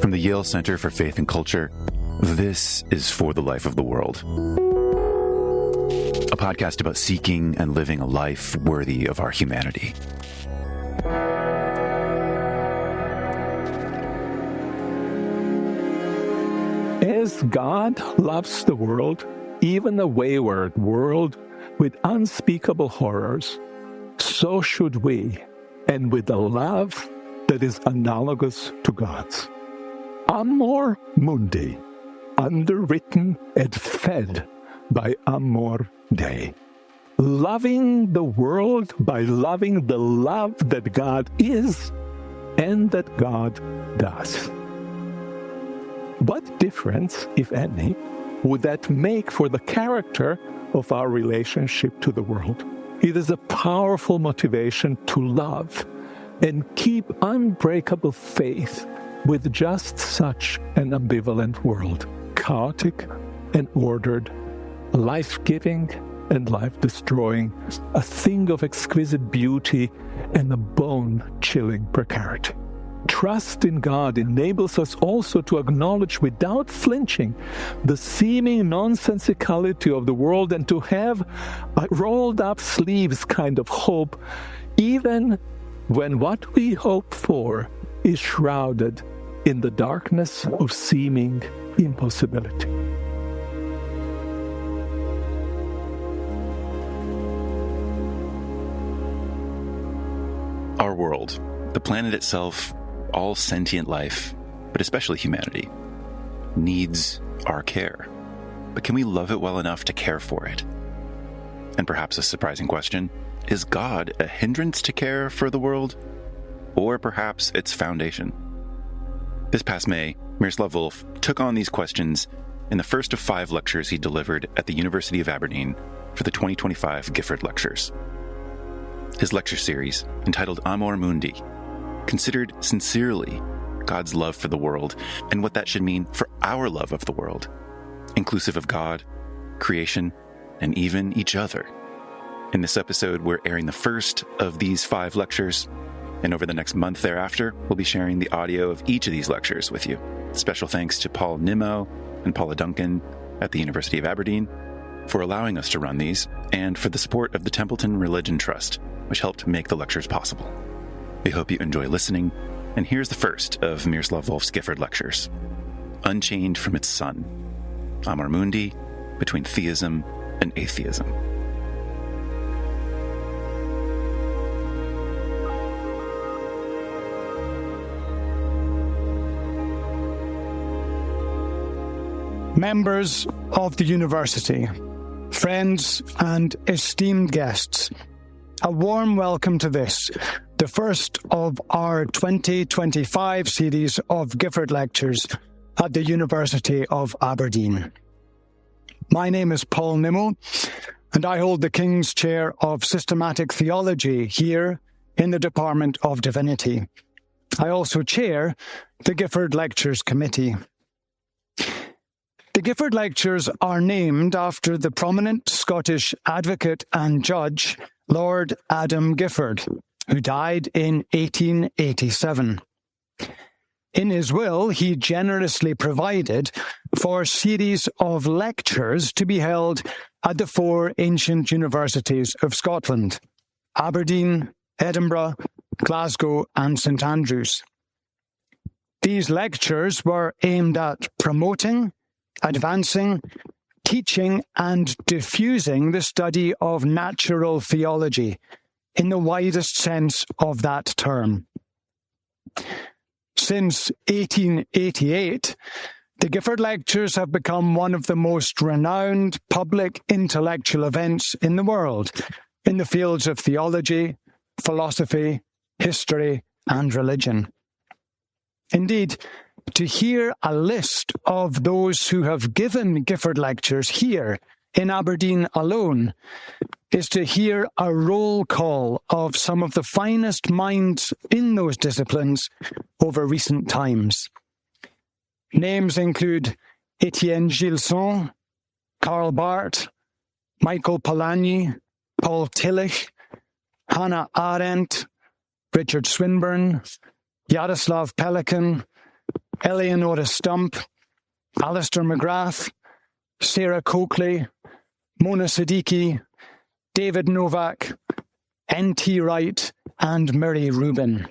From the Yale Center for Faith and Culture, this is For the Life of the World, a podcast about seeking and living a life worthy of our humanity. As God loves the world, even a wayward world with unspeakable horrors, so should we, and with a love that is analogous to God's. Amor Mundi, underwritten and fed by Amor Dei. Loving the world by loving the love that God is and that God does. What difference, if any, would that make for the character of our relationship to the world? It is a powerful motivation to love and keep unbreakable faith with just such an ambivalent world, chaotic and ordered, life-giving and life-destroying, a thing of exquisite beauty and a bone-chilling precarity. Trust in God enables us also to acknowledge without flinching the seeming nonsensicality of the world and to have a rolled-up sleeves kind of hope, even when what we hope for is shrouded in the darkness of seeming impossibility. Our world, the planet itself, all sentient life, but especially humanity, needs our care. But can we love it well enough to care for it? And perhaps a surprising question, is God a hindrance to care for the world? Or perhaps its foundation? This past May, Miroslav Volf took on these questions in the first of 5 lectures he delivered at the University of Aberdeen for the 2025 Gifford Lectures. His lecture series, entitled Amor Mundi, considered sincerely God's love for the world and what that should mean for our love of the world, inclusive of God, creation, and even each other. In this episode, we're airing the first of these 5 lectures, and over the next month thereafter, we'll be sharing the audio of each of these lectures with you. Special thanks to Paul Nimmo and Paula Duncan at the University of Aberdeen for allowing us to run these, and for the support of the Templeton Religion Trust, which helped make the lectures possible. We hope you enjoy listening, and here's the first of Miroslav Volf's Gifford Lectures, Unchained from its Sun, Amor Mundi, Between Theism and Atheism. Members of the University, friends and esteemed guests, a warm welcome to this, the first of our 2025 series of Gifford Lectures at the University of Aberdeen. My name is Paul Nimmo, and I hold the King's Chair of Systematic Theology here in the Department of Divinity. I also chair the Gifford Lectures Committee. The Gifford Lectures are named after the prominent Scottish advocate and judge, Lord Adam Gifford, who died in 1887. In his will, he generously provided for a series of lectures to be held at the 4 ancient universities of Scotland: Aberdeen, Edinburgh, Glasgow, and St Andrews. These lectures were aimed at promoting, advancing, teaching, and diffusing the study of natural theology in the widest sense of that term. Since 1888, the Gifford Lectures have become one of the most renowned public intellectual events in the world in the fields of theology, philosophy, history, and religion. Indeed, to hear a list of those who have given Gifford Lectures here in Aberdeen alone is to hear a roll call of some of the finest minds in those disciplines over recent times. Names include Etienne Gilson, Karl Barth, Michael Polanyi, Paul Tillich, Hannah Arendt, Richard Swinburne, Jaroslav Pelikan, Eleonora Stump, Alistair McGrath, Sarah Coakley, Mona Siddiqui, David Novak, N.T. Wright, and Murray Rubin.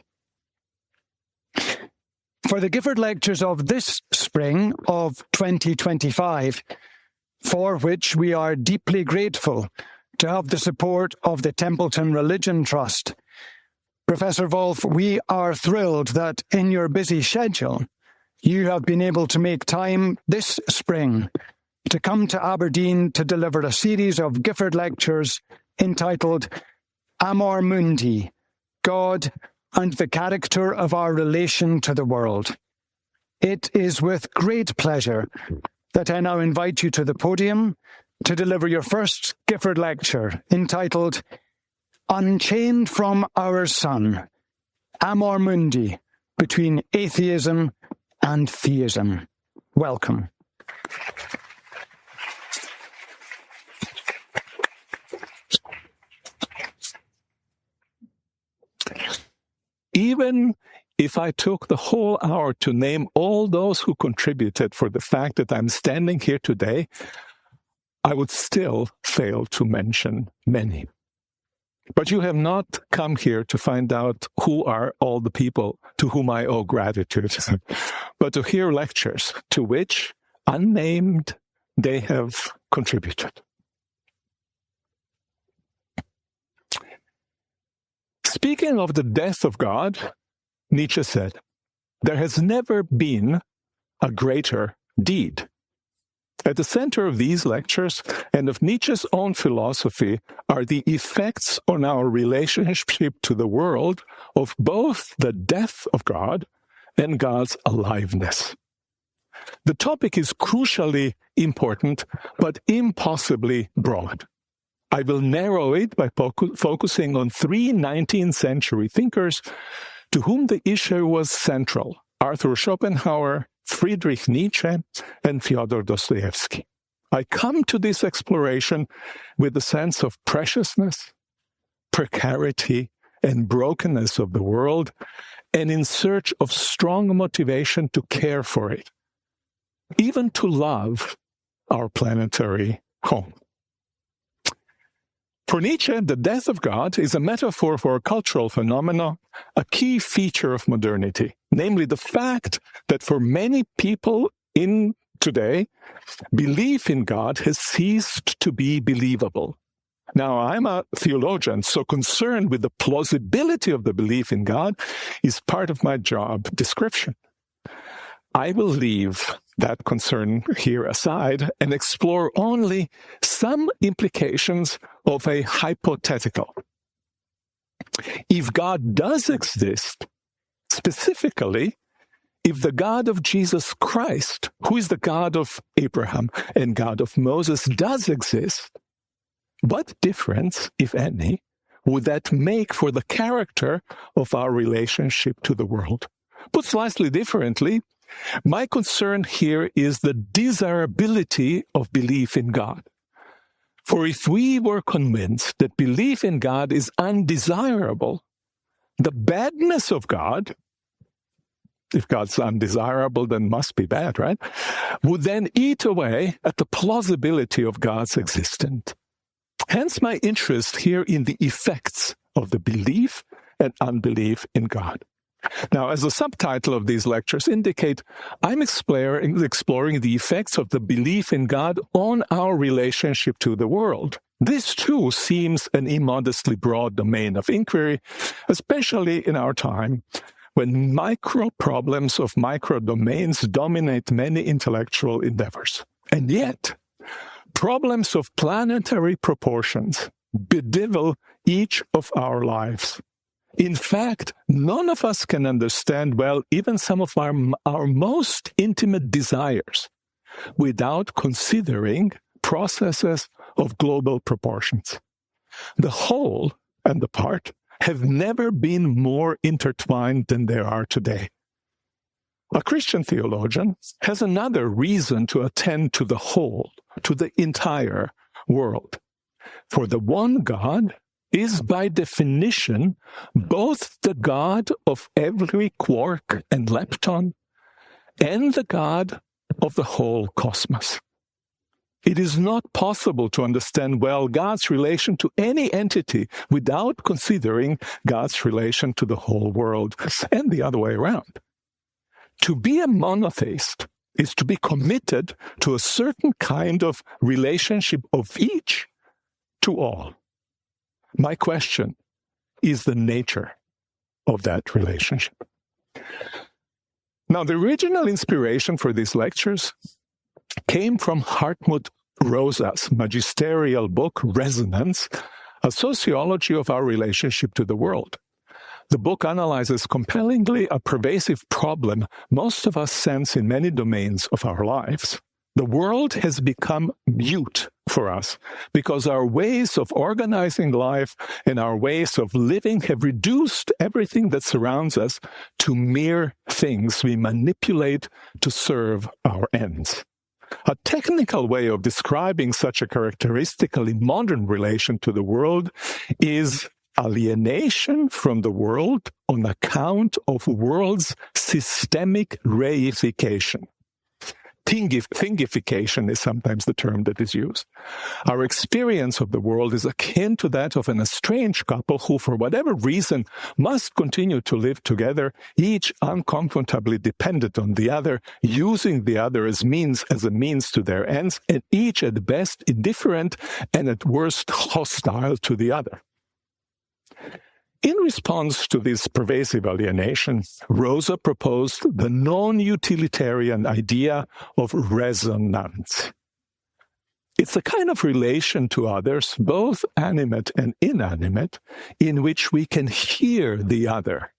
For the Gifford Lectures of this spring of 2025, for which we are deeply grateful to have the support of the Templeton Religion Trust, Professor Volf, we are thrilled that in your busy schedule, you have been able to make time this spring to come to Aberdeen to deliver a series of Gifford Lectures entitled Amor Mundi, God and the Character of Our Relation to the World. It is with great pleasure that I now invite you to the podium to deliver your first Gifford Lecture entitled Unchained from Our Sun, Amor Mundi, Between Atheism and Theism. Welcome. Even if I took the whole hour to name all those who contributed for the fact that I'm standing here today, I would still fail to mention many. But you have not come here to find out who are all the people to whom I owe gratitude, but to hear lectures to which, unnamed, they have contributed. Speaking of the death of God, Nietzsche said, "There has never been a greater deed." At the center of these lectures and of Nietzsche's own philosophy are the effects on our relationship to the world of both the death of God and God's aliveness. The topic is crucially important, but impossibly broad. I will narrow it by focusing on three 19th century thinkers to whom the issue was central: Arthur Schopenhauer, Friedrich Nietzsche, and Fyodor Dostoevsky. I come to this exploration with a sense of preciousness, precarity, and brokenness of the world, and in search of strong motivation to care for it, even to love our planetary home. For Nietzsche, the death of God is a metaphor for a cultural phenomenon, a key feature of modernity, namely the fact that for many people in today, belief in God has ceased to be believable. Now, I'm a theologian, so concern with the plausibility of the belief in God is part of my job description. I will leave that concern here aside and explore only some implications of a hypothetical. If God does exist, specifically, if the God of Jesus Christ, who is the God of Abraham and God of Moses, does exist, what difference, if any, would that make for the character of our relationship to the world? Put slightly differently, my concern here is the desirability of belief in God. For if we were convinced that belief in God is undesirable, the badness of God, if God's undesirable, then must be bad, right, would then eat away at the plausibility of God's existence. Hence my interest here in the effects of the belief and unbelief in God. Now, as the subtitle of these lectures indicate, I'm exploring the effects of the belief in God on our relationship to the world. This, too, seems an immodestly broad domain of inquiry, especially in our time, when micro problems of micro domains dominate many intellectual endeavors. And yet, problems of planetary proportions bedevil each of our lives. In fact, none of us can understand well even some of our most intimate desires without considering processes of global proportions. The whole and the part have never been more intertwined than they are today. A Christian theologian has another reason to attend to the whole, to the entire world. For the one God is by definition both the God of every quark and lepton and the God of the whole cosmos. It is not possible to understand well God's relation to any entity without considering God's relation to the whole world, and the other way around. To be a monotheist is to be committed to a certain kind of relationship of each to all. My question is the nature of that relationship. Now, the original inspiration for these lectures came from Hartmut Rosa's magisterial book, Resonance, A Sociology of Our Relationship to the World. The book analyzes compellingly a pervasive problem most of us sense in many domains of our lives. The world has become mute for us because our ways of organizing life and our ways of living have reduced everything that surrounds us to mere things we manipulate to serve our ends. A technical way of describing such a characteristically modern relation to the world is alienation from the world on account of world's systemic reification. Thingification is sometimes the term that is used. Our experience of the world is akin to that of an estranged couple who, for whatever reason, must continue to live together, each uncomfortably dependent on the other, using the other as a means to their ends, and each at best indifferent and at worst hostile to the other. In response to this pervasive alienation, Rosa proposed the non-utilitarian idea of resonance. It's a kind of relation to others, both animate and inanimate, in which we can hear the other,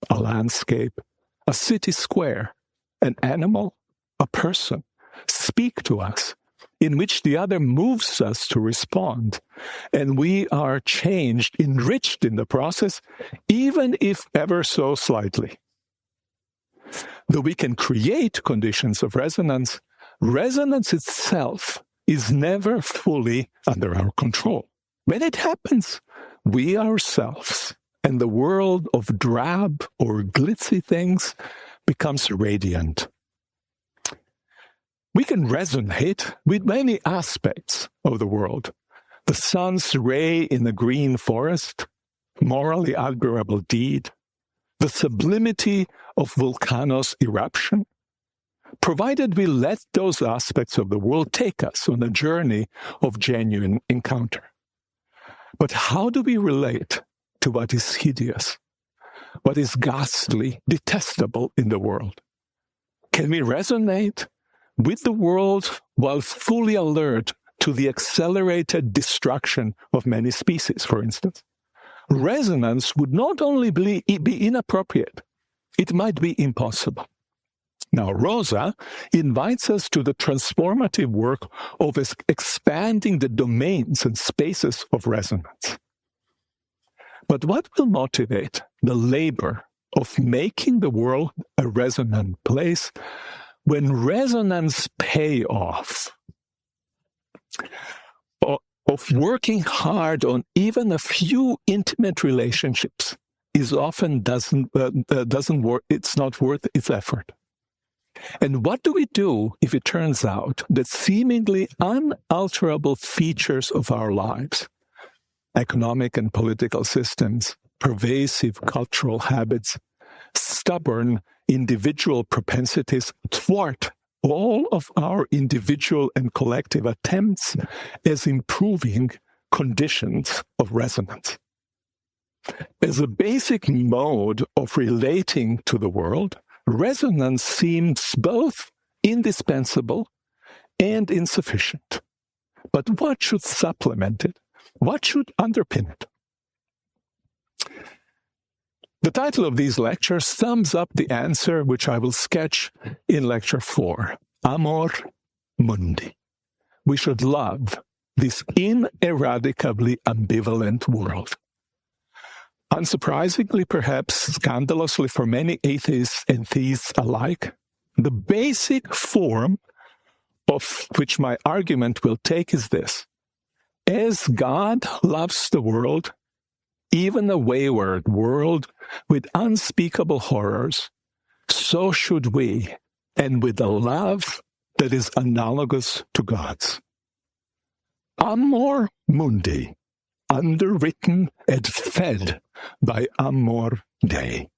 a landscape, a city square, an animal, a person, speak to us, in which the other moves us to respond, and we are changed, enriched in the process, even if ever so slightly. Though we can create conditions of resonance, resonance itself is never fully under our control. When it happens, we ourselves and the world of drab or glitzy things becomes radiant. We can resonate with many aspects of the world. The sun's ray in the green forest, morally admirable deed, the sublimity of volcano's eruption, provided we let those aspects of the world take us on a journey of genuine encounter. But how do we relate to what is hideous, what is ghastly, detestable in the world? Can we resonate with the world while fully alert to the accelerated destruction of many species, for instance? Resonance would not only be inappropriate, it might be impossible. Now, Rosa invites us to the transformative work of expanding the domains and spaces of resonance. But what will motivate the labor of making the world a resonant place when resonance payoff of working hard on even a few intimate relationships is often doesn't work, it's not worth its effort? And what do we do if it turns out that seemingly unalterable features of our lives, economic and political systems, pervasive cultural habits, stubborn individual propensities thwart all of our individual and collective attempts as improving conditions of resonance? As a basic mode of relating to the world, resonance seems both indispensable and insufficient. But what should supplement it? What should underpin it? The title of these lectures sums up the answer which I will sketch in Lecture 4, Amor Mundi. We should love this ineradicably ambivalent world. Unsurprisingly, perhaps scandalously for many atheists and theists alike, the basic form of which my argument will take is this: as God loves the world, even a wayward world with unspeakable horrors, so should we, and with a love that is analogous to God's. Amor Mundi, underwritten and fed by Amor Dei.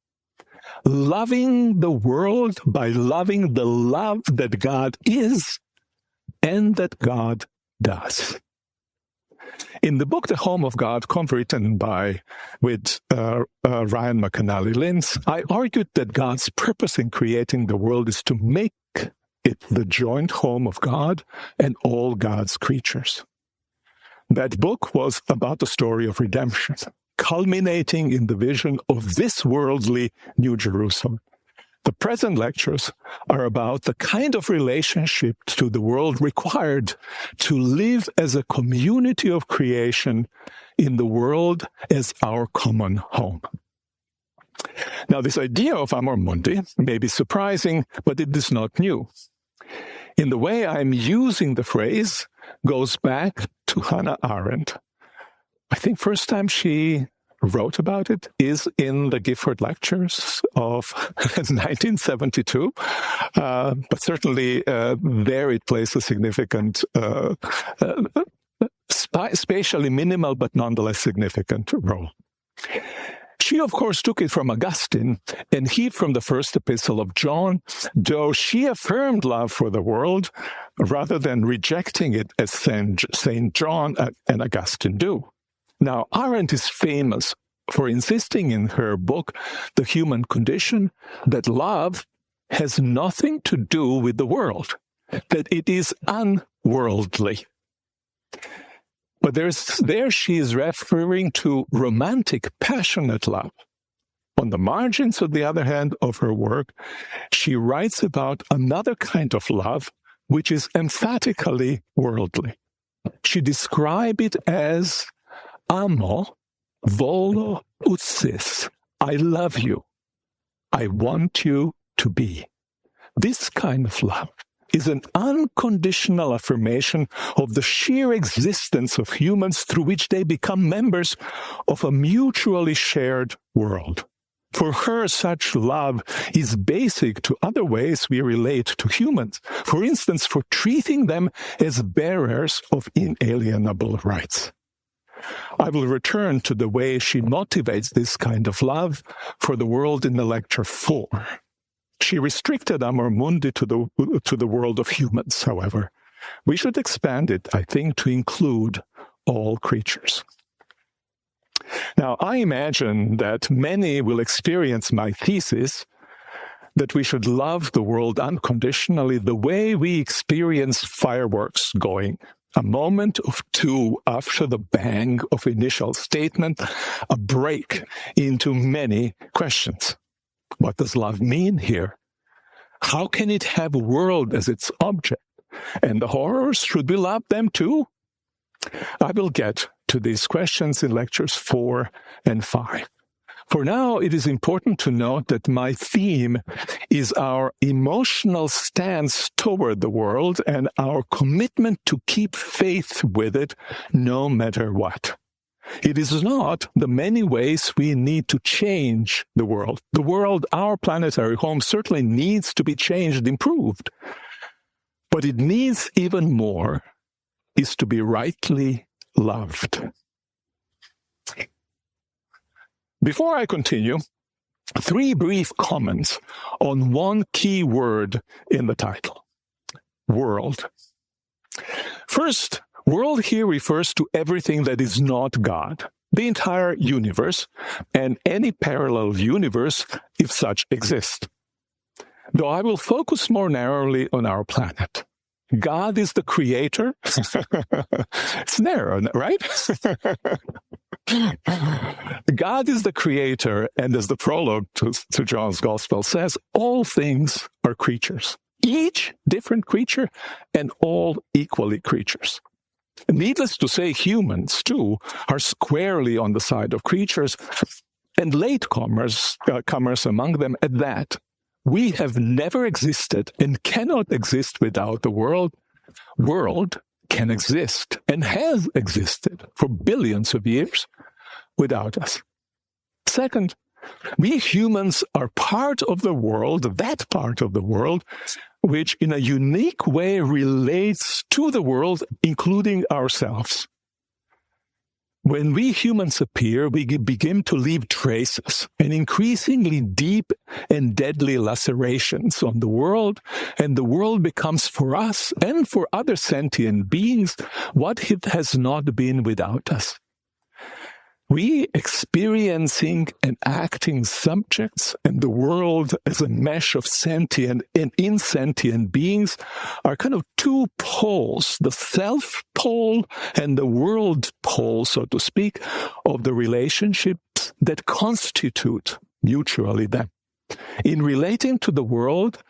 Loving the world by loving the love that God is and that God does. In the book, The Home of God, co-written with Ryan McAnally-Linz, I argued that God's purpose in creating the world is to make it the joint home of God and all God's creatures. That book was about the story of redemption, culminating in the vision of this worldly New Jerusalem. The present lectures are about the kind of relationship to the world required to live as a community of creation in the world as our common home. Now, this idea of Amor Mundi may be surprising, but it is not new. In the way I'm using the phrase goes back to Hannah Arendt. I think first time she wrote about it is in the Gifford Lectures of 1972, but certainly there it plays a significant, spatially minimal but nonetheless significant role. She, of course, took it from Augustine, and he from the first epistle of John, though she affirmed love for the world rather than rejecting it as St. John and Augustine do. Now, Arendt is famous for insisting in her book, The Human Condition, that love has nothing to do with the world, that it is unworldly. But there she is referring to romantic, passionate love. On the margins, on the other hand, of her work, she writes about another kind of love, which is emphatically worldly. She describes it as amo volo utsis. I love you. I want you to be. This kind of love is an unconditional affirmation of the sheer existence of humans through which they become members of a mutually shared world. For her, such love is basic to other ways we relate to humans. For instance, for treating them as bearers of inalienable rights. I will return to the way she motivates this kind of love for the world in the lecture 4. She restricted Amor Mundi to the world of humans, however. We should expand it, I think, to include all creatures. Now, I imagine that many will experience my thesis that we should love the world unconditionally the way we experience fireworks going. A moment of two after the bang of initial statement, a break into many questions. What does love mean here? How can it have a world as its object? And the horrors, should we love them too? I will get to these questions in lectures 4 and 5. For now, it is important to note that my theme is our emotional stance toward the world and our commitment to keep faith with it no matter what. It is not the many ways we need to change the world. The world, our planetary home, certainly needs to be changed, improved. But it needs even more is to be rightly loved. Before I continue, 3 brief comments on one key word in the title, world. First, world here refers to everything that is not God, the entire universe, and any parallel universe if such exists. Though I will focus more narrowly on our planet. God is the creator. It's narrow, right? God is the creator, and as the prologue to John's Gospel says, all things are creatures. Each different creature, and all equally creatures. Needless to say, humans, too, are squarely on the side of creatures, and latecomers among them at that. We have never existed and cannot exist without the world. World can exist and has existed for billions of years without us. Second, We humans are part of the world, that part of the world, which in a unique way relates to the world, including ourselves. When we humans appear, we begin to leave traces and increasingly deep and deadly lacerations on the world, and the world becomes for us and for other sentient beings what it has not been without us. We experiencing and acting subjects and the world as a mesh of sentient and insentient beings are kind of two poles, the self pole and the world pole, so to speak, of the relationships that constitute mutually them. In relating to the world,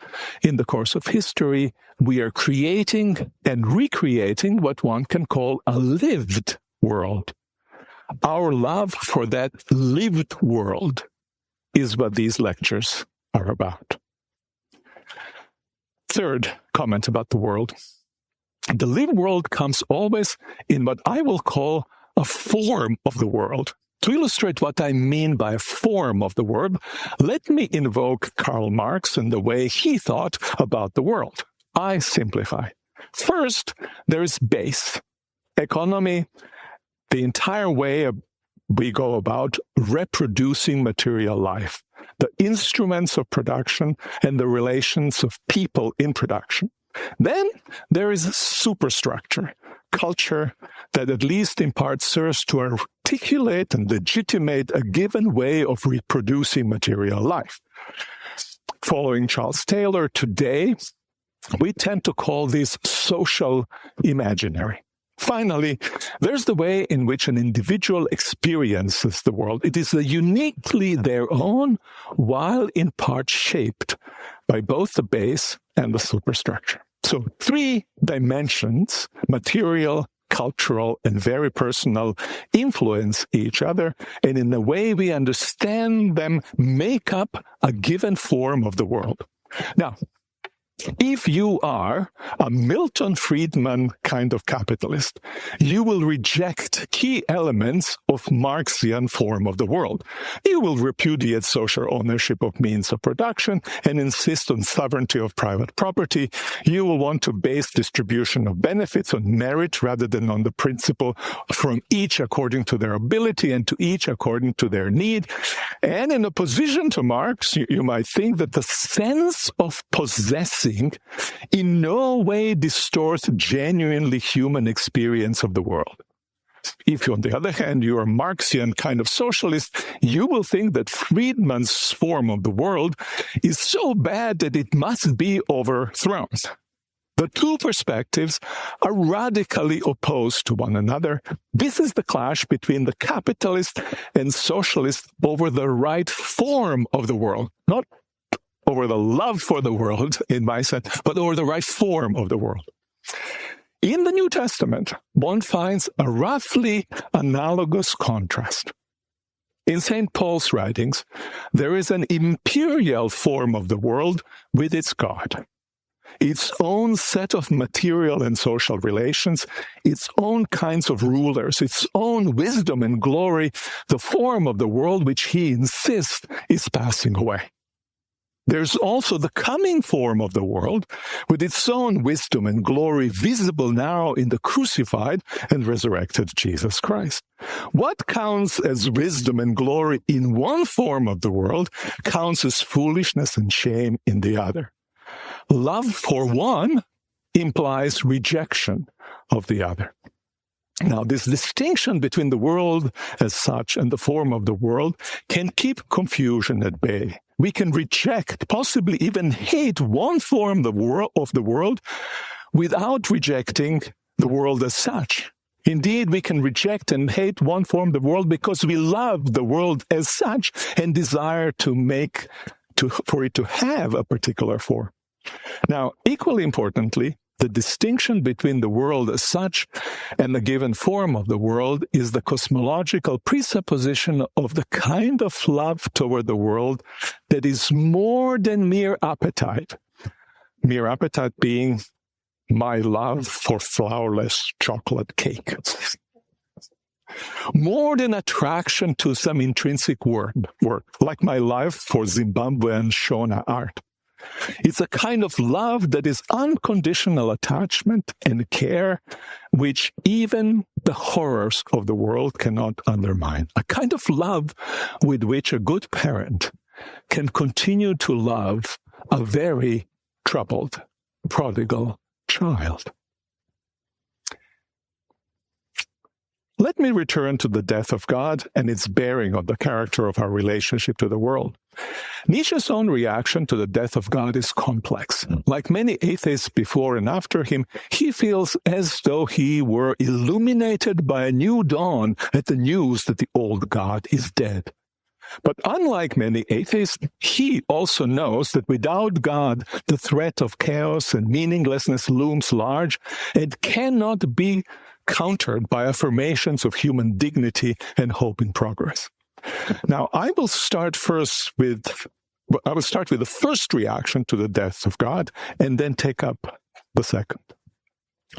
in the course of history, we are creating and recreating what one can call a lived world. Our love for that lived world is what these lectures are about. Third comment about the world. The lived world comes always in what I will call a form of the world. To illustrate what I mean by a form of the world, let me invoke Karl Marx and the way he thought about the world. I simplify. First, there is base, economy, the entire way we go about reproducing material life, the instruments of production and the relations of people in production. Then there is a superstructure, culture, that at least in part serves to articulate and legitimate a given way of reproducing material life. Following Charles Taylor, today we tend to call this social imaginary. Finally, there's the way in which an individual experiences the world. It is uniquely their own, while in part shaped by both the base and the superstructure. So 3 dimensions, material, cultural, and very personal, influence each other, and in the way we understand them, make up a given form of the world. Now, if you are a Milton Friedman kind of capitalist, you will reject key elements of Marxian form of the world. You will repudiate social ownership of means of production and insist on sovereignty of private property. You will want to base distribution of benefits on merit rather than on the principle from each according to their ability and to each according to their need. And in opposition to Marx, you might think that the sense of possessing in no way distorts genuinely human experience of the world. If, on the other hand, you are a Marxian kind of socialist, you will think that Friedman's form of the world is so bad that it must be overthrown. The two perspectives are radically opposed to one another. This is the clash between the capitalist and socialist over the right form of the world, not over the love for the world, in my sense, but over the right form of the world. In the New Testament, one finds a roughly analogous contrast. In St. Paul's writings, there is an imperial form of the world with its God, its own set of material and social relations, its own kinds of rulers, its own wisdom and glory, the form of the world which he insists is passing away. There's also the coming form of the world, with its own wisdom and glory visible now in the crucified and resurrected Jesus Christ. What counts as wisdom and glory in one form of the world counts as foolishness and shame in the other. Love for one implies rejection of the other. Now, this distinction between the world as such and the form of the world can keep confusion at bay. We can reject, possibly even hate one form of the world without rejecting the world as such. Indeed, we can reject and hate one form of the world because we love the world as such and desire for it to have a particular form. Now, equally importantly, the distinction between the world as such and the given form of the world is the cosmological presupposition of the kind of love toward the world that is more than mere appetite. Mere appetite being my love for flourless chocolate cake. more than attraction to some intrinsic work, like my love for Zimbabwean Shona art. It's a kind of love that is unconditional attachment and care, which even the horrors of the world cannot undermine. A kind of love with which a good parent can continue to love a very troubled, prodigal child. Let me return to the death of God and its bearing on the character of our relationship to the world. Nietzsche's own reaction to the death of God is complex. Like many atheists before and after him, he feels as though he were illuminated by a new dawn at the news that the old God is dead. But unlike many atheists, he also knows that without God, the threat of chaos and meaninglessness looms large and cannot be countered by affirmations of human dignity and hope in progress. Now, I will start with the first reaction to the death of God and then take up the second.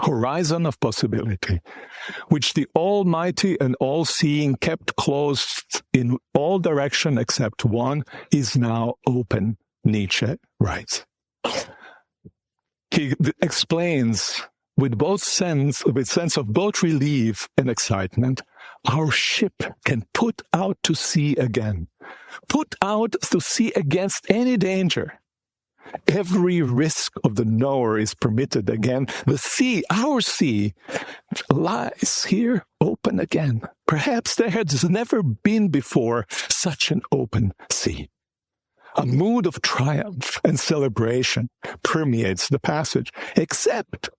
Horizon of possibility, which the Almighty and All-Seeing kept closed in all direction except one, is now open, Nietzsche writes. He explains with sense of both relief and excitement, our ship can put out to sea again. Put out to sea against any danger. Every risk of the knower is permitted again. The sea, our sea, lies here open again. Perhaps there has never been before such an open sea. A mood of triumph and celebration permeates the passage, except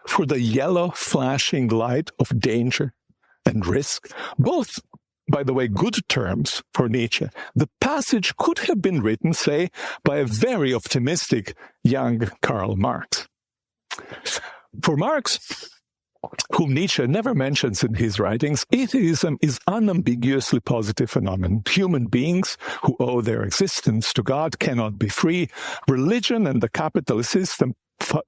for the yellow flashing light of danger and risk, both, by the way, good terms for Nietzsche. The passage could have been written, say, by a very optimistic young Karl Marx. For Marx, whom Nietzsche never mentions in his writings, atheism is unambiguously positive phenomenon. Human beings who owe their existence to God cannot be free. Religion and the capitalist system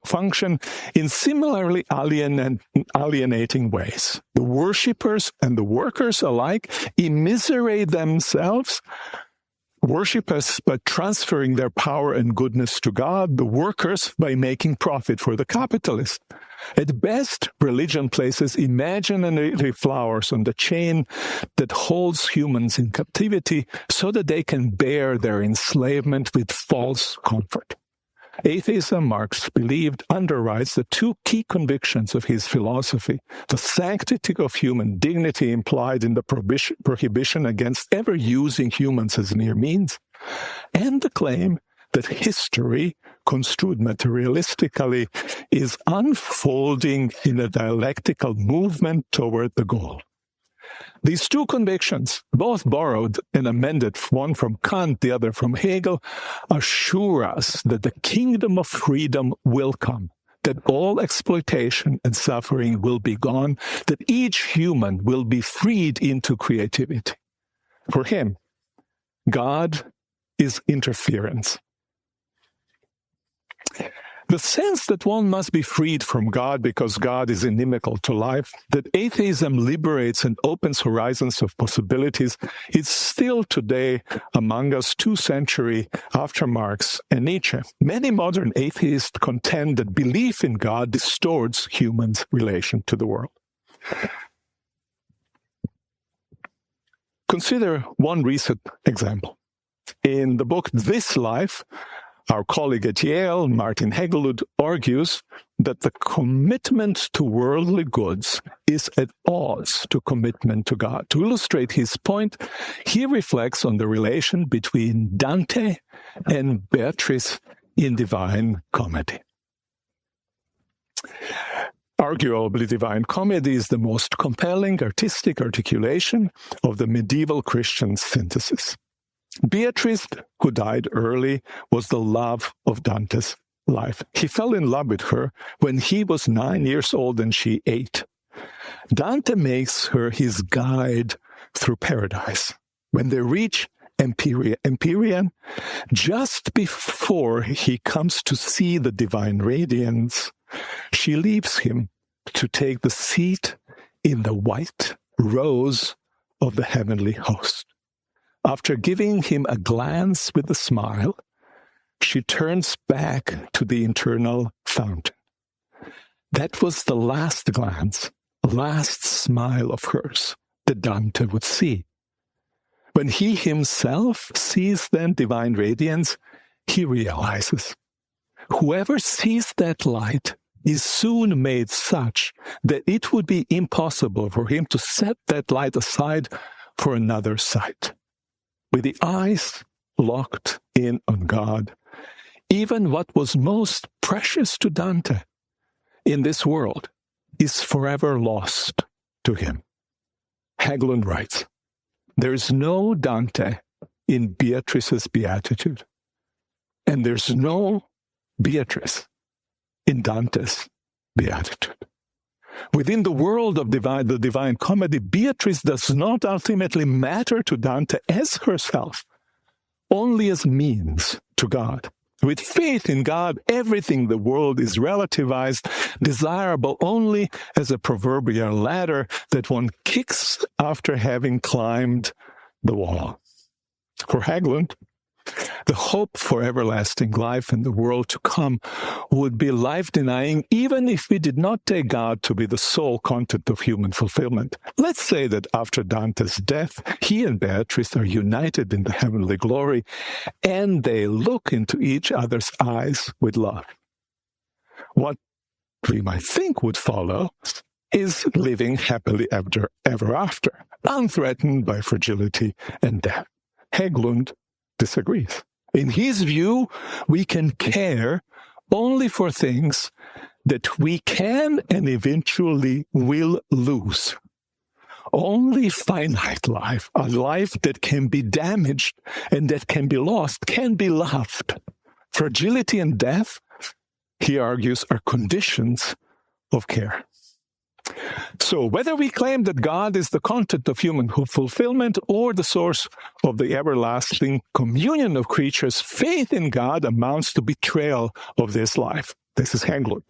function in similarly alienating ways. The worshippers and the workers alike immiserate themselves, worshippers by transferring their power and goodness to God, the workers by making profit for the capitalist. At best, religion places imaginary flowers on the chain that holds humans in captivity so that they can bear their enslavement with false comfort. Atheism, Marx believed, underwrites the two key convictions of his philosophy: the sanctity of human dignity implied in the prohibition against ever using humans as mere means, and the claim that history, construed materialistically, is unfolding in a dialectical movement toward the goal. These two convictions, both borrowed and amended, one from Kant, the other from Hegel, assure us that the kingdom of freedom will come, that all exploitation and suffering will be gone, that each human will be freed into creativity. For him, God is interference. The sense that one must be freed from God because God is inimical to life, that atheism liberates and opens horizons of possibilities, is still today among us 2 centuries after Marx and Nietzsche. Many modern atheists contend that belief in God distorts humans' relation to the world. Consider one recent example. In the book This Life, our colleague at Yale, Martin Hegelud, argues that the commitment to worldly goods is at odds to commitment to God. To illustrate his point, he reflects on the relation between Dante and Beatrice in Divine Comedy. Arguably, Divine Comedy is the most compelling artistic articulation of the medieval Christian synthesis. Beatrice, who died early, was the love of Dante's life. He fell in love with her when he was 9 years old and she 8. Dante makes her his guide through paradise. When they reach Empyrean, just before he comes to see the divine radiance, she leaves him to take the seat in the white rows of the heavenly host. After giving him a glance with a smile, she turns back to the internal fountain. That was the last glance, last smile of hers that Dante would see. When he himself sees then divine radiance, he realizes whoever sees that light is soon made such that it would be impossible for him to set that light aside for another sight. With the eyes locked in on God, even what was most precious to Dante in this world is forever lost to him. Haglund writes, "There is no Dante in Beatrice's beatitude, and there's no Beatrice in Dante's beatitude." Within the world of the Divine Comedy, Beatrice does not ultimately matter to Dante as herself, only as means to God. With faith in God, everything in the world is relativized, desirable only as a proverbial ladder that one kicks after having climbed the wall. For Haglund, the hope for everlasting life in the world to come would be life-denying even if we did not take God to be the sole content of human fulfillment. Let's say that after Dante's death, he and Beatrice are united in the heavenly glory, and they look into each other's eyes with love. What we might think would follow is living happily ever after, unthreatened by fragility and death. Haglund disagrees. In his view, we can care only for things that we can and eventually will lose. Only finite life, a life that can be damaged and that can be lost, can be loved. Fragility and death, he argues, are conditions of care. So whether we claim that God is the content of human fulfillment or the source of the everlasting communion of creatures, faith in God amounts to betrayal of this life. This is Haglund.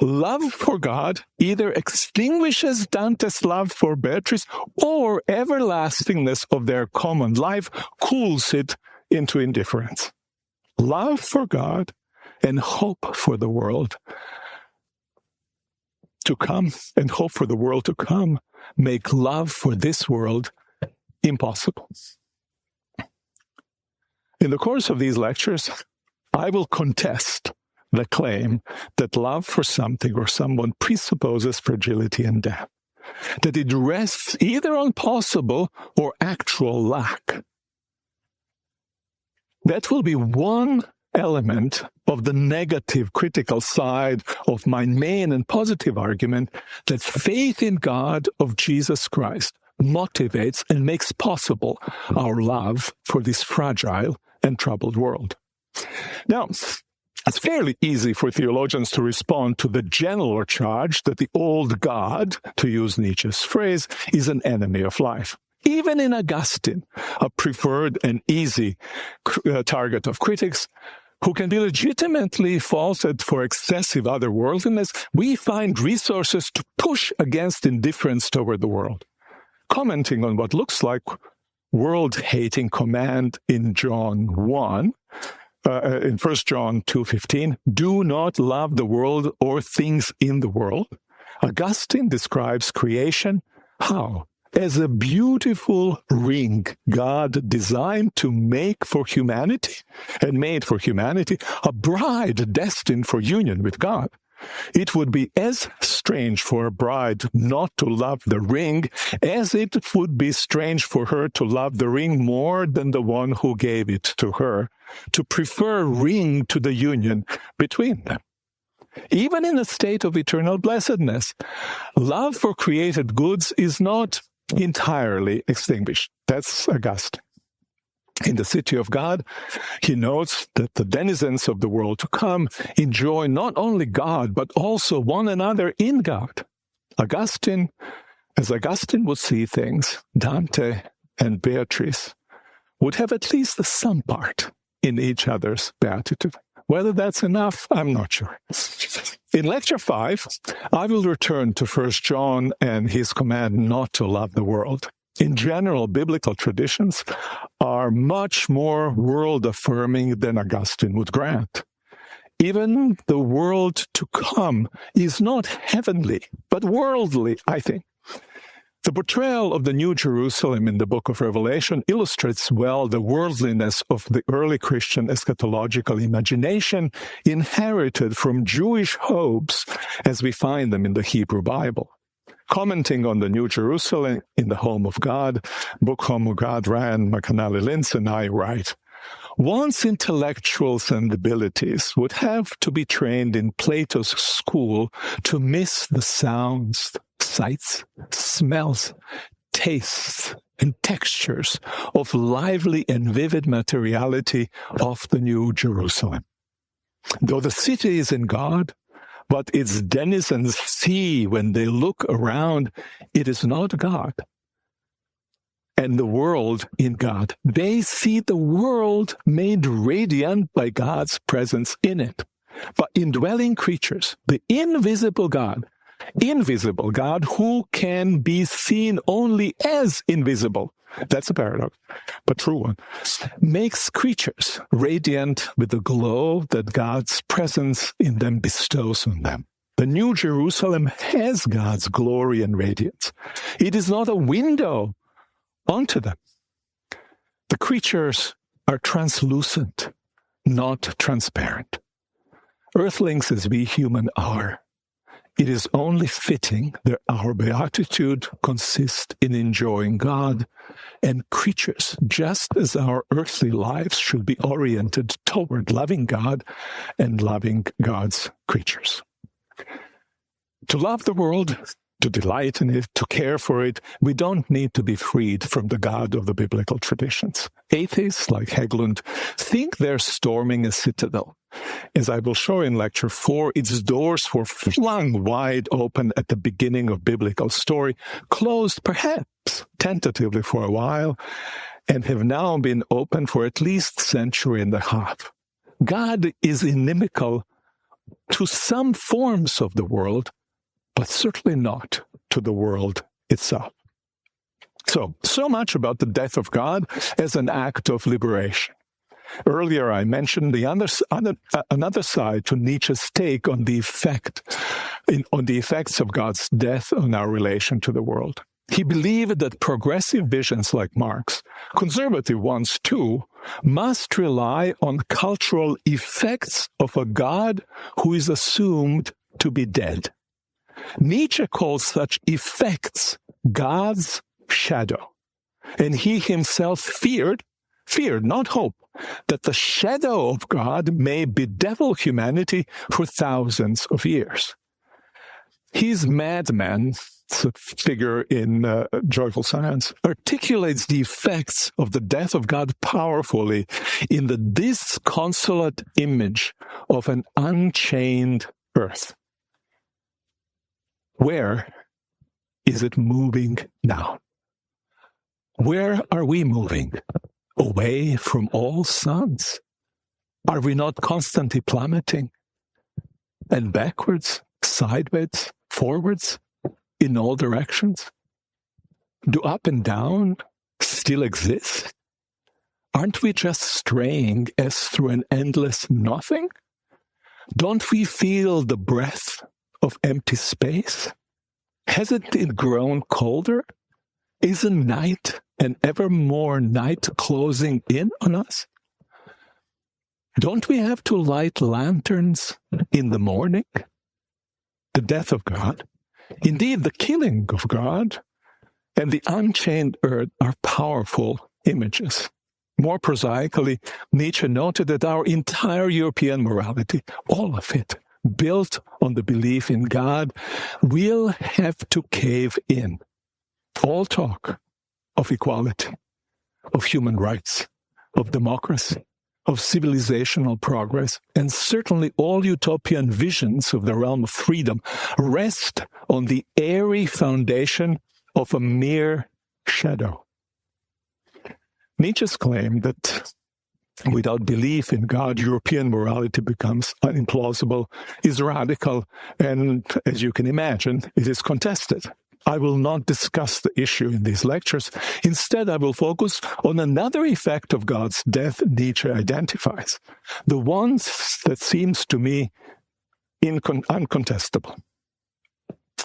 Love for God either extinguishes Dante's love for Beatrice, or everlastingness of their common life cools it into indifference. Love for God and hope for the world to come and hope for the world to come make love for this world impossible. In the course of these lectures, I will contest the claim that love for something or someone presupposes fragility and death, that it rests either on possible or actual lack. That will be one element of the negative, critical side of my main and positive argument that faith in God of Jesus Christ motivates and makes possible our love for this fragile and troubled world. Now, it's fairly easy for theologians to respond to the general charge that the old God, to use Nietzsche's phrase, is an enemy of life. Even in Augustine, a preferred and easy target of critics, who can be legitimately faulted for excessive otherworldliness, we find resources to push against indifference toward the world. Commenting on what looks like world-hating command in John 1, in 1 John 2:15, do not love the world or things in the world, Augustine describes creation how? As a beautiful ring God designed to make for humanity and made for humanity, a bride destined for union with God. It would be as strange for a bride not to love the ring as it would be strange for her to love the ring more than the one who gave it to her, to prefer ring to the union between them. Even in a state of eternal blessedness, love for created goods is not entirely extinguished. That's Augustine. In the City of God, he notes that the denizens of the world to come enjoy not only God, but also one another in God. Augustine, as Augustine would see things, Dante and Beatrice would have at least some part in each other's beatitude. Whether that's enough, I'm not sure. In Lecture 5, I will return to 1 John and his command not to love the world. In general, biblical traditions are much more world-affirming than Augustine would grant. Even the world to come is not heavenly, but worldly, I think. The portrayal of the New Jerusalem in the book of Revelation illustrates well the worldliness of the early Christian eschatological imagination inherited from Jewish hopes as we find them in the Hebrew Bible. Commenting on the New Jerusalem in the home of God, Bookholm God Rand, McAnally Linz, and I write, one's intellectual sensibilities would have to be trained in Plato's school to miss the sounds, sights, smells, tastes, and textures of lively and vivid materiality of the New Jerusalem. Though the city is in God, what its denizens see when they look around, it is not God. And the world in God. They see the world made radiant by God's presence in it. But indwelling creatures, the invisible God who can be seen only as invisible, that's a paradox, but true one, makes creatures radiant with the glow that God's presence in them bestows on them. The New Jerusalem has God's glory and radiance. It is not a window onto them. The creatures are translucent, not transparent. Earthlings as we human are, it is only fitting that our beatitude consists in enjoying God, and creatures, just as our earthly lives, should be oriented toward loving God and loving God's creatures. To love the world, to delight in it, to care for it, we don't need to be freed from the God of the biblical traditions. Atheists like Hägglund think they're storming a citadel. As I will show in Lecture 4, its doors were flung wide open at the beginning of biblical story, closed perhaps tentatively for a while, and have now been open for at least a century and a half. God is inimical to some forms of the world, but certainly not to the world itself. So much about the death of God as an act of liberation. Earlier, I mentioned another side to Nietzsche's take on the effects of God's death on our relation to the world. He believed that progressive visions like Marx, conservative ones too, must rely on cultural effects of a God who is assumed to be dead. Nietzsche calls such effects God's shadow, and he himself feared, not hope, that the shadow of God may bedevil humanity for thousands of years. His madman, figure in Joyful Science, articulates the effects of the death of God powerfully in the disconsolate image of an unchained earth. Where is it moving now? Where are we moving? Away from all suns? Are we not constantly plummeting? And backwards, sideways, forwards, in all directions? Do up and down still exist? Aren't we just straying as through an endless nothing? Don't we feel the breath of empty space? Hasn't it grown colder? Isn't night and ever more night closing in on us? Don't we have to light lanterns in the morning? The death of God, indeed the killing of God, and the unchained earth are powerful images. More prosaically, Nietzsche noted that our entire European morality, all of it, built on the belief in God, will have to cave in. All talk of equality, of human rights, of democracy, of civilizational progress, and certainly all utopian visions of the realm of freedom rest on the airy foundation of a mere shadow. Nietzsche's claim that without belief in God, European morality becomes unimplausible, is radical, and as you can imagine, it is contested. I will not discuss the issue in these lectures. Instead, I will focus on another effect of God's death Nietzsche identifies, the one that seems to me uncontestable.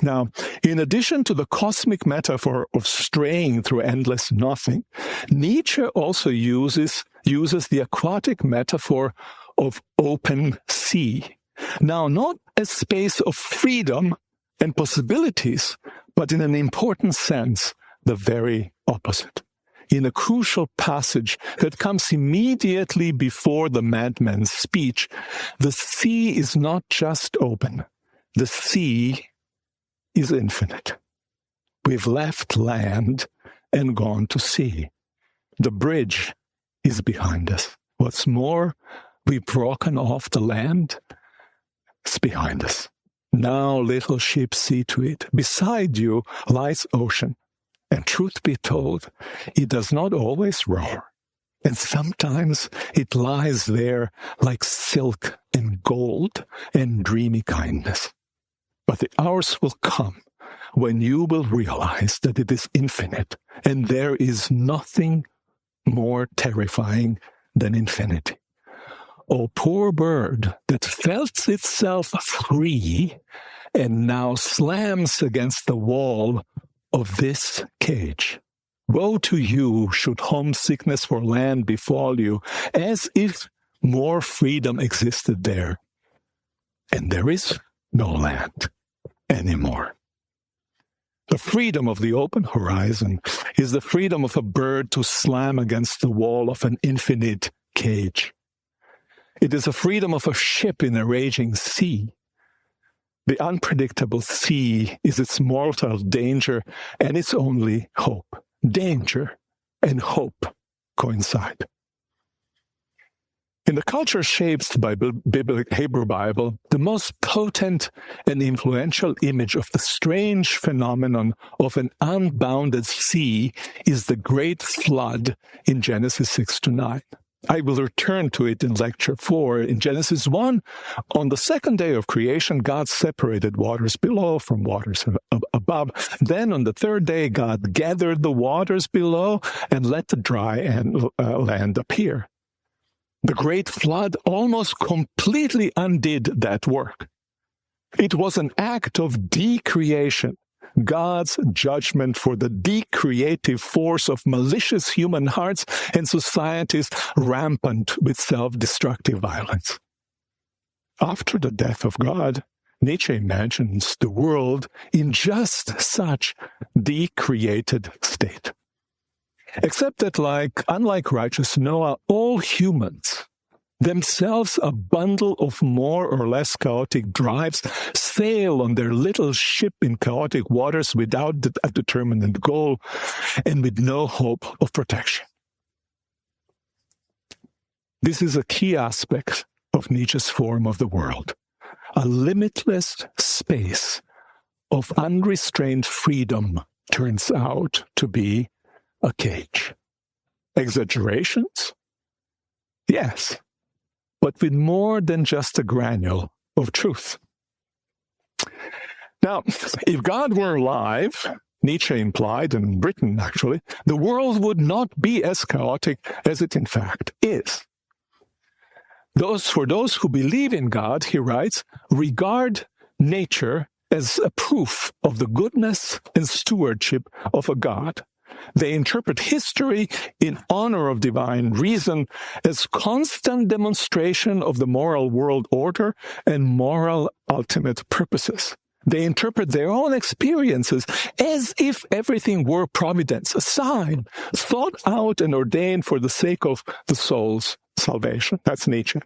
Now, in addition to the cosmic metaphor of straying through endless nothing, Nietzsche also uses the aquatic metaphor of open sea. Now, not a space of freedom and possibilities, but in an important sense, the very opposite. In a crucial passage that comes immediately before the madman's speech, the sea is not just open. The sea is infinite. We've left land and gone to sea. The bridge is behind us. What's more, we've broken off the land. It's behind us. Now, little ship, see to it. Beside you lies ocean. And truth be told, it does not always roar. And sometimes it lies there like silk and gold and dreamy kindness. But the hours will come when you will realize that it is infinite, and there is nothing more terrifying than infinity. O poor bird that felt itself free and now slams against the wall of this cage. Woe to you should homesickness for land befall you, as if more freedom existed there. And there is no land anymore. The freedom of the open horizon is the freedom of a bird to slam against the wall of an infinite cage. It is the freedom of a ship in a raging sea. The unpredictable sea is its mortal danger and its only hope. Danger and hope coincide. In the culture shaped by Hebrew Bible, the most potent and influential image of the strange phenomenon of an unbounded sea is the great flood in Genesis 6-9. I will return to it in Lecture 4. In Genesis 1, on the second day of creation, God separated waters below from waters above. Then on the third day, God gathered the waters below and let the dry land appear. The great flood almost completely undid that work. It was an act of decreation, God's judgment for the decreative force of malicious human hearts and societies rampant with self-destructive violence. After the death of God, Nietzsche imagines the world in just such decreated state. Except that, unlike righteous Noah, all humans, themselves a bundle of more or less chaotic drives, sail on their little ship in chaotic waters without a determinate goal and with no hope of protection. This is a key aspect of Nietzsche's form of the world. A limitless space of unrestrained freedom turns out to be a cage. Exaggerations? Yes, but with more than just a granule of truth. Now, if God were alive, Nietzsche implied, and Britain actually, the world would not be as chaotic as it in fact is. For those who believe in God, he writes, regard nature as a proof of the goodness and stewardship of a God. They interpret history in honor of divine reason as constant demonstration of the moral world order and moral ultimate purposes. They interpret their own experiences as if everything were providence, a sign, thought out and ordained for the sake of the soul's salvation. That's Nietzsche.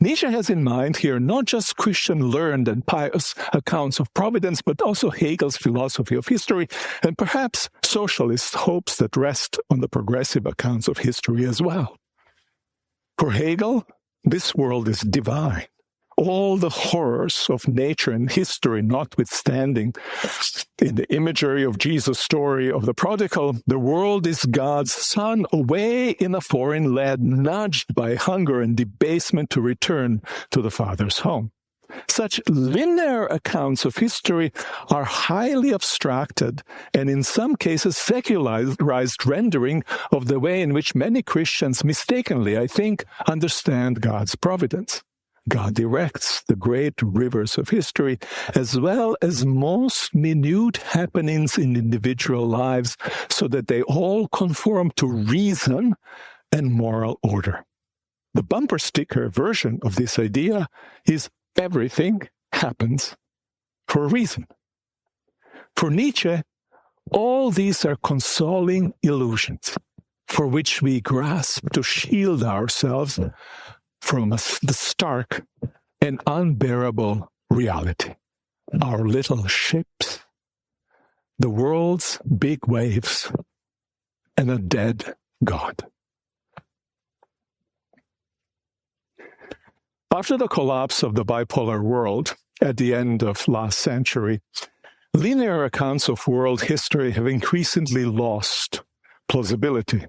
Nietzsche has in mind here not just Christian learned and pious accounts of providence, but also Hegel's philosophy of history and perhaps socialist hopes that rest on the progressive accounts of history as well. For Hegel, this world is divine, All the horrors of nature and history notwithstanding, in the imagery of Jesus' story of the prodigal, the world is God's son away in a foreign land, nudged by hunger and debasement to return to the Father's home. Such linear accounts of history are highly abstracted and in some cases secularized rendering of the way in which many Christians mistakenly, I think, understand God's providence. God directs the great rivers of history as well as most minute happenings in individual lives so that they all conform to reason and moral order. The bumper sticker version of this idea is everything happens for a reason. For Nietzsche, all these are consoling illusions for which we grasp to shield ourselves from the stark and unbearable reality. Our little ships, the world's big waves, and a dead God. After the collapse of the bipolar world at the end of last century, linear accounts of world history have increasingly lost plausibility.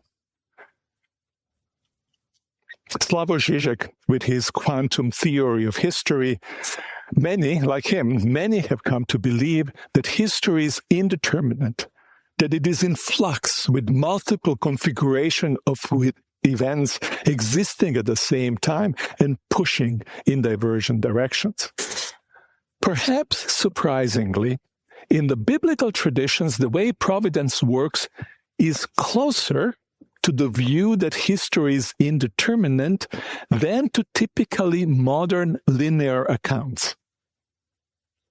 Slavoj Žižek, with his quantum theory of history, many have come to believe that history is indeterminate, that it is in flux with multiple configuration of events existing at the same time and pushing in divergent directions. Perhaps surprisingly, in the biblical traditions, the way providence works is closer to the view that history is indeterminate than to typically modern linear accounts.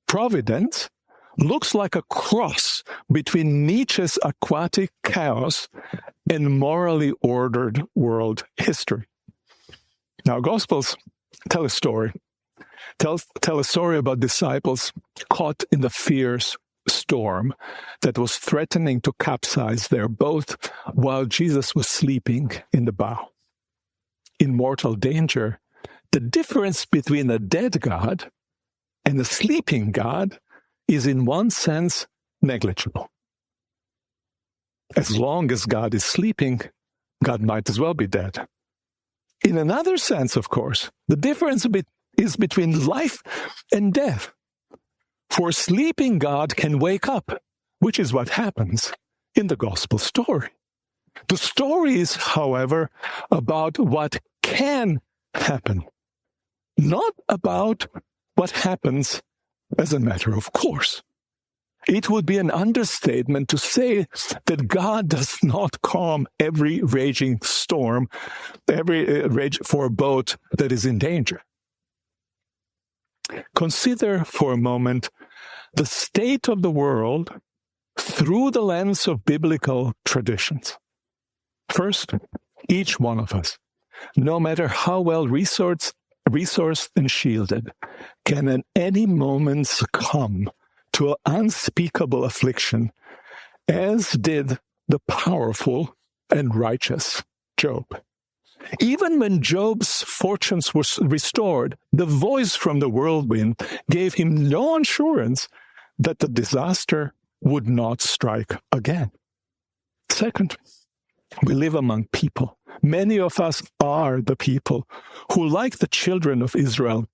Providence looks like a cross between Nietzsche's aquatic chaos and morally ordered world history. Now, Gospels tell a story. Tell a story about disciples caught in the fierce storm that was threatening to capsize their boat while Jesus was sleeping in the bow. In mortal danger, the difference between a dead God and a sleeping God is in one sense negligible. As long as God is sleeping, God might as well be dead. In another sense, of course, the difference is between life and death. For sleeping God can wake up, which is what happens in the gospel story. The story is, however, about what can happen, not about what happens as a matter of course. It would be an understatement to say that God does not calm every raging storm, every rage for a boat that is in danger. Consider for a moment the state of the world through the lens of biblical traditions. First, each one of us, no matter how well resourced and shielded, can at any moment succumb to an unspeakable affliction, as did the powerful and righteous Job. Even when Job's fortunes were restored, the voice from the whirlwind gave him no assurance that the disaster would not strike again. Second, we live among people. Many of us are the people who, like the children of Israel,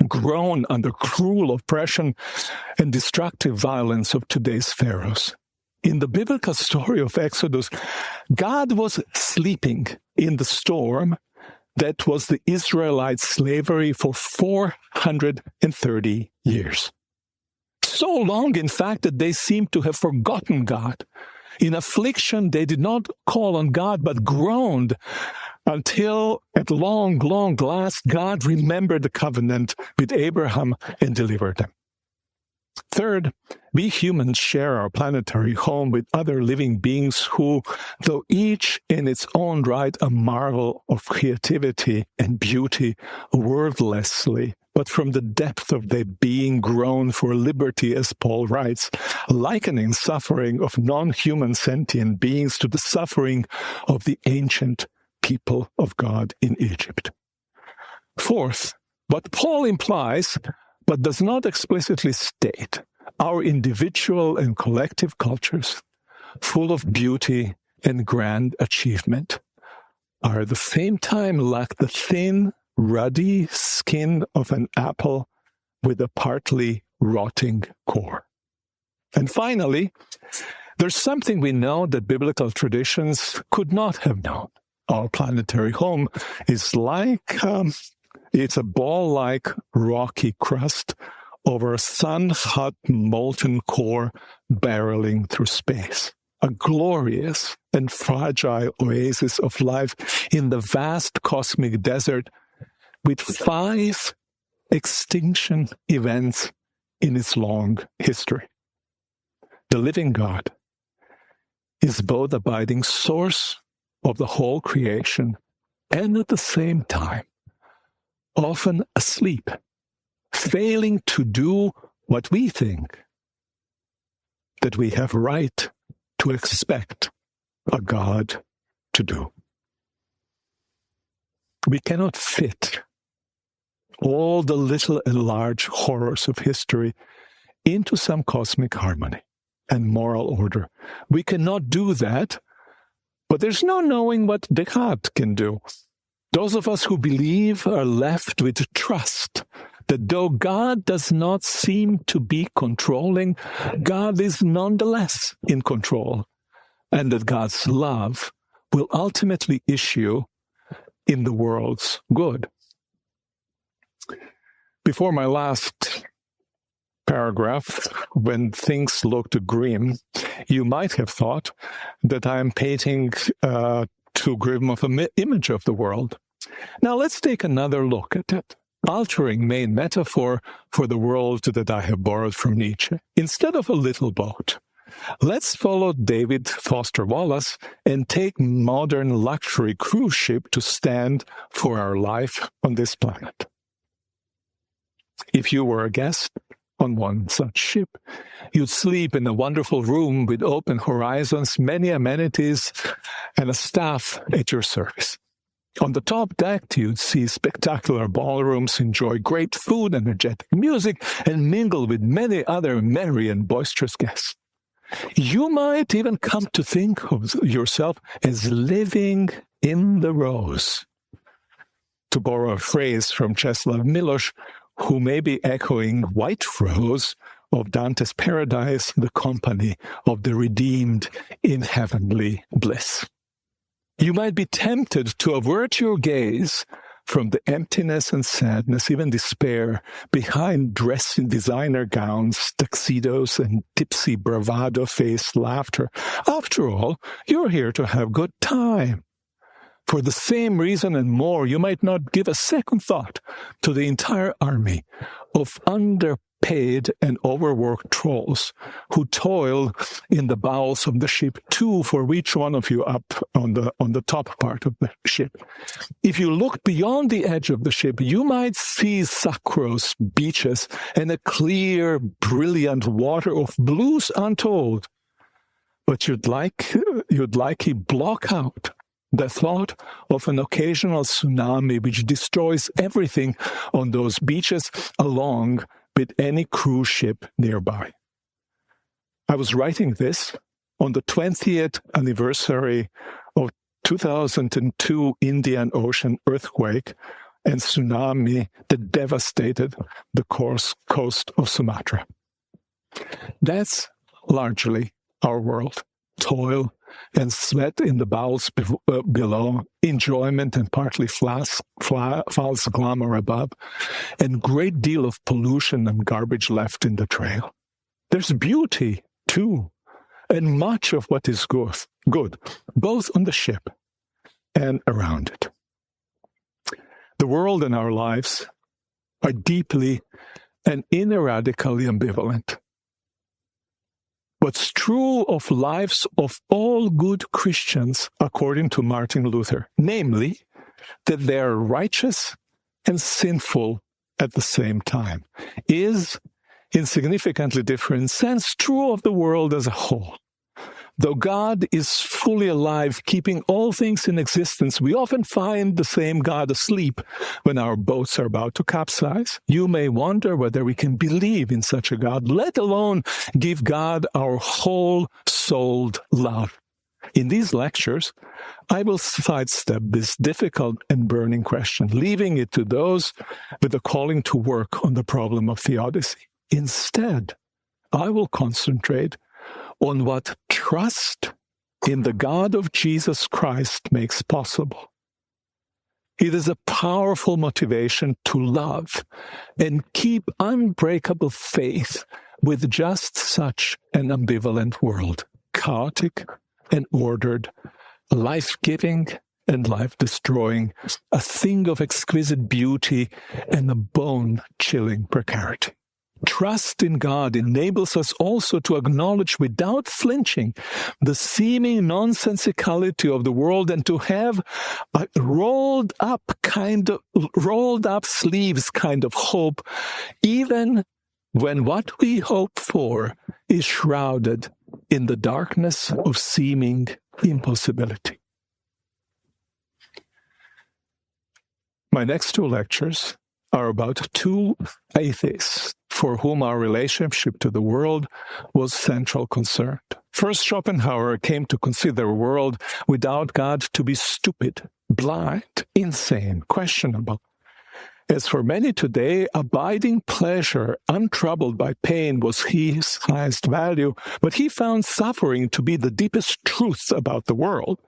groan under cruel oppression and destructive violence of today's pharaohs. In the biblical story of Exodus, God was sleeping in the storm that was the Israelite slavery for 430 years. So long, in fact, that they seemed to have forgotten God. In affliction, they did not call on God, but groaned until at long last, God remembered the covenant with Abraham and delivered them. Third, we humans share our planetary home with other living beings who, though each in its own right a marvel of creativity and beauty, wordlessly, but from the depth of their being groan for liberty, as Paul writes, likening suffering of non-human sentient beings to the suffering of the ancient people of God in Egypt. Fourth, What Paul implies, but does not explicitly state, our individual and collective cultures, full of beauty and grand achievement, are at the same time like the thin, ruddy skin of an apple with a partly rotting core. And finally, there's something we know that biblical traditions could not have known. Our planetary home is like, it's a ball-like rocky crust over a sun-hot molten core barreling through space. A glorious and fragile oasis of life in the vast cosmic desert with 5 extinction events in its long history. The living God is both abiding source of the whole creation and at the same time often asleep, failing to do what we think that we have right to expect a God to do. We cannot fit all the little and large horrors of history into some cosmic harmony and moral order. We cannot do that, but there's no knowing what Descartes can do. Those of us who believe are left with trust that though God does not seem to be controlling, God is nonetheless in control, and that God's love will ultimately issue in the world's good. Before my last paragraph, when things looked grim, you might have thought that I am painting too grim of an image of the world. Now let's take another look at it. Altering main metaphor for the world that I have borrowed from Nietzsche. Instead of a little boat, let's follow David Foster Wallace and take modern luxury cruise ship to stand for our life on this planet. If you were a guest on one such ship, you'd sleep in a wonderful room with open horizons, many amenities, and a staff at your service. On the top deck, you'd see spectacular ballrooms, enjoy great food, energetic music, and mingle with many other merry and boisterous guests. You might even come to think of yourself as living in the rose. To borrow a phrase from Czesław Miłosz, who may be echoing White Rose of Dante's Paradise, the company of the redeemed in heavenly bliss. You might be tempted to avert your gaze from the emptiness and sadness, even despair, behind dressing designer gowns, tuxedos, and tipsy bravado-faced laughter. After all, you're here to have good time. For the same reason and more, you might not give a second thought to the entire army of underpaid and overworked trolls who toil in the bowels of the ship, 2 for each one of you up on the top part of the ship. If you look beyond the edge of the ship, you might see Sakros beaches and a clear, brilliant water of blues untold. But you'd likely block out the thought of an occasional tsunami which destroys everything on those beaches along with any cruise ship nearby. I was writing this on the 20th anniversary of 2002 Indian Ocean earthquake and tsunami that devastated the coast of Sumatra. That's largely our world. Toil and sweat in the bowels below, enjoyment and partly false glamour above, and great deal of pollution and garbage left in the trail. There's beauty, too, and much of what is good, both on the ship and around it. The world and our lives are deeply and ineradicably ambivalent. What's true of lives of all good Christians, according to Martin Luther, namely, that they are righteous and sinful at the same time, is, in significantly different sense, true of the world as a whole. Though God is fully alive, keeping all things in existence, we often find the same God asleep when our boats are about to capsize. You may wonder whether we can believe in such a God, let alone give God our whole-souled love. In these lectures, I will sidestep this difficult and burning question, leaving it to those with a calling to work on the problem of theodicy. Instead, I will concentrate on what trust in the God of Jesus Christ makes possible. It is a powerful motivation to love and keep unbreakable faith with just such an ambivalent world, chaotic and ordered, life-giving and life-destroying, a thing of exquisite beauty and a bone-chilling precarity. Trust in God enables us also to acknowledge without flinching the seeming nonsensicality of the world and to have a rolled up sleeves kind of hope, even when what we hope for is shrouded in the darkness of seeming impossibility. My next two lectures are about two atheists for whom our relationship to the world was central concern. First, Schopenhauer came to consider a world without God to be stupid, blind, insane, questionable. As for many today, abiding pleasure, untroubled by pain, was his highest value, but he found suffering to be the deepest truth about the world.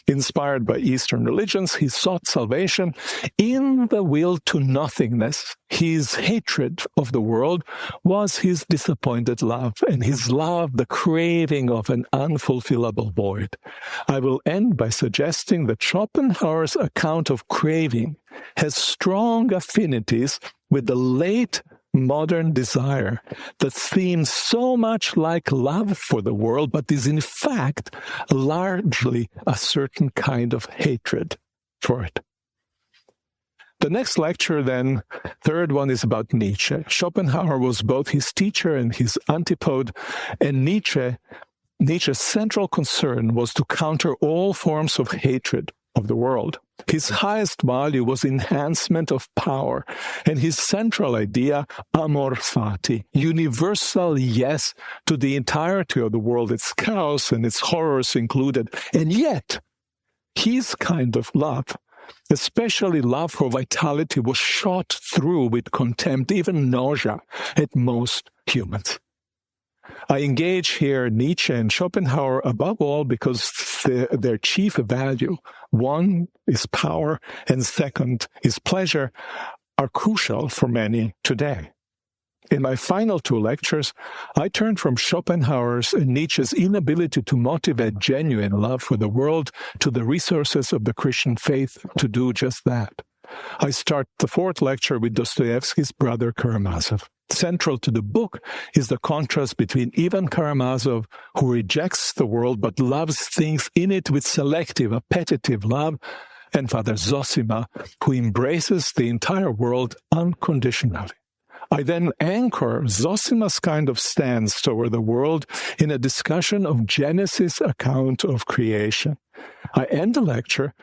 Inspired by Eastern religions, he sought salvation in the will to nothingness. His hatred of the world was his disappointed love, and his love the craving of an unfulfillable void. I will end by suggesting that Schopenhauer's account of craving has strong affinities with the late modern desire that seems so much like love for the world, but is in fact largely a certain kind of hatred for it. The next lecture, then, third one, is about Nietzsche. Schopenhauer was both his teacher and his antipode, and Nietzsche's central concern was to counter all forms of hatred of the world. His highest value was enhancement of power, and his central idea, amor fati, universal yes to the entirety of the world, its chaos and its horrors included. And yet, his kind of love, especially love for vitality, was shot through with contempt, even nausea, at most humans. I engage here Nietzsche and Schopenhauer above all because their chief value, one is power and second is pleasure, are crucial for many today. In my final two lectures, I turn from Schopenhauer's and Nietzsche's inability to motivate genuine love for the world to the resources of the Christian faith to do just that. I start the fourth lecture with Dostoevsky's brother Karamazov. Central to the book is the contrast between Ivan Karamazov, who rejects the world but loves things in it with selective, appetitive love, and Father Zosima, who embraces the entire world unconditionally. I then anchor Zosima's kind of stance toward the world in a discussion of Genesis' account of creation. I end the lecture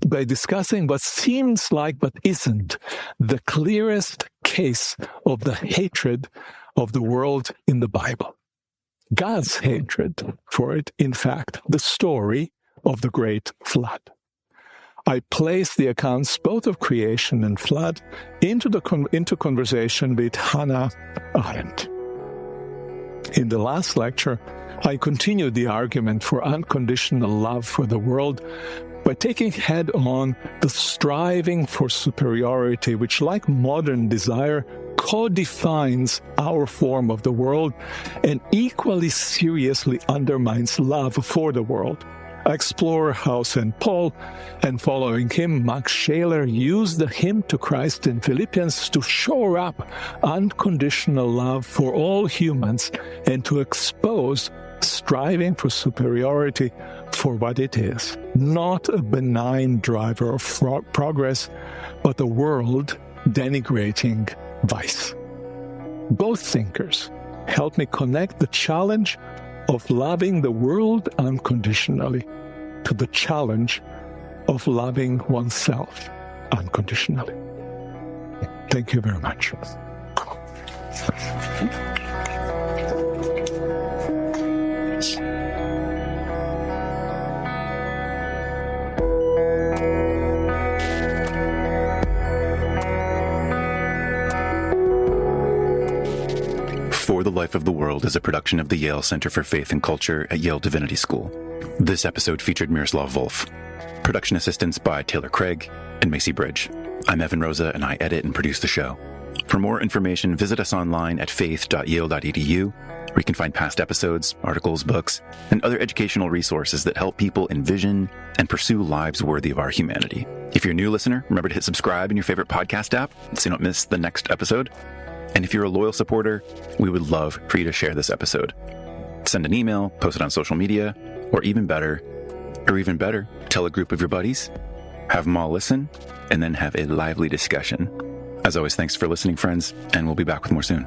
by discussing what seems like but isn't the clearest case of the hatred of the world in the Bible. God's hatred for it, in fact, the story of the great flood. I place the accounts both of creation and flood into conversation with Hannah Arendt. In the last lecture, I continued the argument for unconditional love for the world by taking head-on the striving for superiority, which, like modern desire, co-defines our form of the world and equally seriously undermines love for the world. I explore how St. Paul, and following him, Max Scheler, used the hymn to Christ in Philippians to shore up unconditional love for all humans and to expose striving for superiority for what it is, not a benign driver of progress, but a world denigrating vice. Both thinkers help me connect the challenge of loving the world unconditionally to the challenge of loving oneself unconditionally. Thank you very much. For the Life of the World is a production of the Yale Center for Faith and Culture at Yale Divinity School. This episode featured Miroslav Volf. Production assistance by Taylor Craig and Macy Bridge. I'm Evan Rosa, and I edit and produce the show. For more information, visit us online at faith.yale.edu, where you can find past episodes, articles, books, and other educational resources that help people envision and pursue lives worthy of our humanity. If you're a new listener, remember to hit subscribe in your favorite podcast app so you don't miss the next episode. And if you're a loyal supporter, we would love for you to share this episode. Send an email, post it on social media, or even better, tell a group of your buddies, have them all listen, and then have a lively discussion. As always, thanks for listening, friends, and we'll be back with more soon.